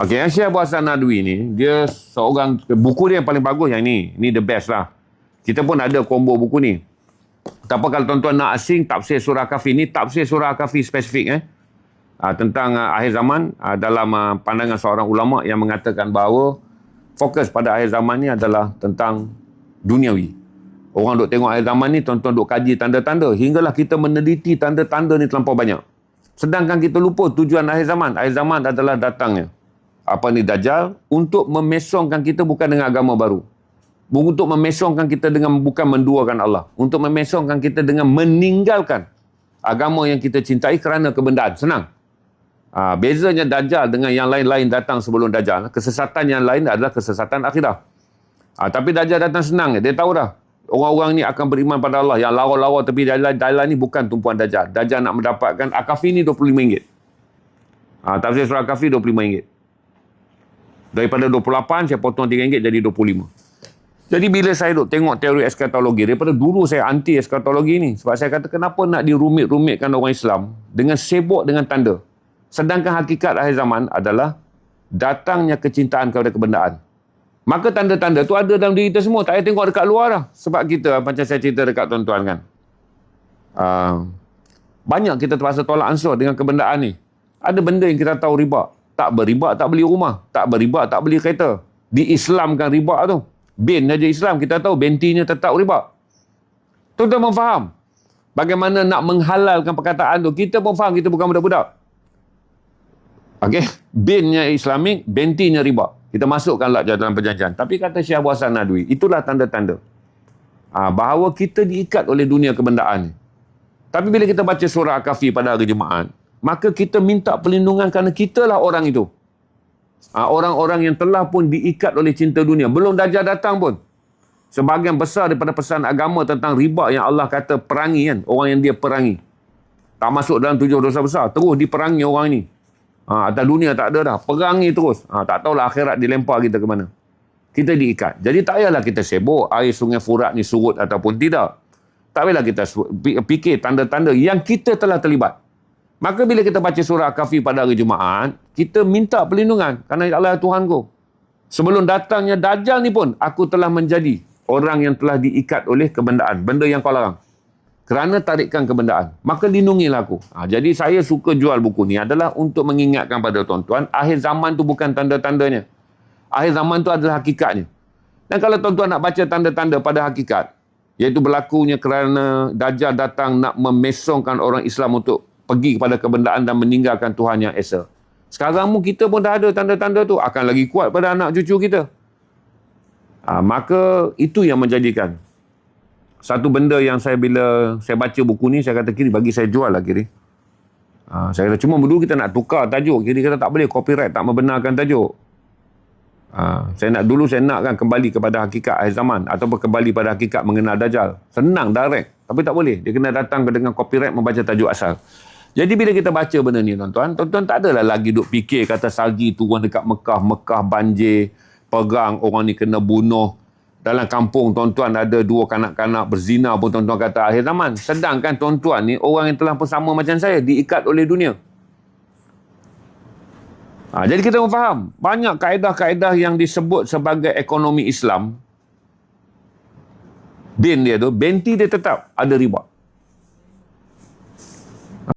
Okey, yang Syekh Abu Hasan Nadwi ni, dia seorang, buku dia yang paling bagus yang ni. Ni the best lah. Kita pun ada combo buku ni. Tak apa kalau tuan-tuan nak asing, tafsir surah Kahfi. Ni tafsir surah Kahfi spesifik tentang akhir zaman dalam pandangan seorang ulama yang mengatakan bahawa fokus pada akhir zaman ni adalah tentang duniawi. Orang duk tengok akhir zaman ni, tuan-tuan duk kaji tanda-tanda. Hinggalah kita meneliti tanda-tanda ni terlampau banyak. Sedangkan kita lupa tujuan akhir zaman. Akhir zaman adalah datangnya Dajjal, untuk memesongkan kita bukan dengan agama baru. Untuk memesongkan kita dengan bukan menduakan Allah. Untuk memesongkan kita dengan meninggalkan agama yang kita cintai kerana kebendaan. Senang. Bezanya Dajjal dengan yang lain-lain datang sebelum Dajjal. Kesesatan yang lain adalah kesesatan akidah. Tapi Dajjal datang senang. Dia tahu dah. Orang-orang ni akan beriman pada Allah. Yang lawa-lawa tepi jalan ni bukan tumpuan Dajjal. Dajjal nak mendapatkan Al-Kahfi ni RM25. Tafsir surah Al-Kahfi RM25. Daripada 28, saya potong RM3 jadi 25. Jadi bila saya duk tengok teori eskatologi, daripada dulu saya anti eskatologi ni. Sebab saya kata kenapa nak dirumit-rumitkan orang Islam dengan sibuk dengan tanda. Sedangkan hakikat akhir zaman adalah datangnya kecintaan kepada kebendaan. Maka tanda-tanda tu ada dalam diri kita semua. Tak payah tengok dekat luar dah. Sebab kita, macam saya cerita dekat tuan-tuan kan. Banyak kita terpaksa tolak ansur dengan kebendaan ni. Ada benda yang kita tahu riba. Tak beriba, tak beli rumah. Tak beriba, tak beli kereta. Diislamkan riba tu. Bin saja Islam, kita tahu bentinya tetap riba. Tuan-tuan pun faham. Bagaimana nak menghalalkan perkataan tu. Kita pun faham, kita bukan budak-budak. Okey, binnya Islamik, bentinya riba. Kita masukkanlah dalam perjanjian. Tapi kata Syekh Abu Hasan Nadwi, itulah tanda-tanda. Bahawa kita diikat oleh dunia kebendaan ni. Tapi bila kita baca surah Al-Kahfi pada hari Jumaat, maka kita minta perlindungan kerana kitalah orang itu. Orang-orang yang telah pun diikat oleh cinta dunia. Belum Dajjal datang pun. Sebahagian besar daripada pesan agama tentang riba yang Allah kata perangi kan. Orang yang dia perangi. Tak masuk dalam 7 dosa besar. Terus diperangi orang ini. Atas dunia tak ada dah. Perangi terus. Tak tahulah akhirat dilempar kita ke mana. Kita diikat. Jadi tak payahlah kita sibuk air sungai Furat ni surut ataupun tidak. Tak payahlah kita fikir tanda-tanda yang kita telah terlibat. Maka bila kita baca surah Al-Kahfi pada hari Jumaat, kita minta perlindungan kerana Allah Tuhanku. Sebelum datangnya Dajjal ni pun, aku telah menjadi orang yang telah diikat oleh kebendaan. Benda yang kau larang. Kerana tarikan kebendaan. Maka lindungilah aku. Jadi saya suka jual buku ni adalah untuk mengingatkan pada tuan-tuan, akhir zaman tu bukan tanda-tandanya. Akhir zaman tu adalah hakikatnya. Dan kalau tuan-tuan nak baca tanda-tanda pada hakikat, iaitu berlakunya kerana Dajjal datang nak memesongkan orang Islam untuk pergi kepada kebendaan dan meninggalkan Tuhan yang Esa. Sekarang kita pun dah ada tanda-tanda tu. Akan lagi kuat pada anak cucu kita. Maka itu yang menjadikan satu benda yang bila saya baca buku ni, saya kata kiri bagi saya jual lah kiri. Saya kata cuma dulu kita nak tukar tajuk. Kiri kata tak boleh, copyright tak membenarkan tajuk. Saya nak kan kembali kepada hakikat akhir zaman ataupun kembali pada hakikat mengenal Dajjal. Senang, direct. Tapi tak boleh. Dia kena datang dengan copyright membaca tajuk asal. Jadi bila kita baca benda ni tuan-tuan tak adalah lagi duk fikir kata salji turun dekat Mekah banjir, perang, orang ni kena bunuh. Dalam kampung tuan-tuan ada 2 kanak-kanak berzina pun tuan-tuan kata akhir zaman. Sedangkan tuan-tuan ni orang yang telah pun sama macam saya, diikat oleh dunia. Jadi kita pun faham, banyak kaedah-kaedah yang disebut sebagai ekonomi Islam, bin dia tu, benti dia tetap ada riba.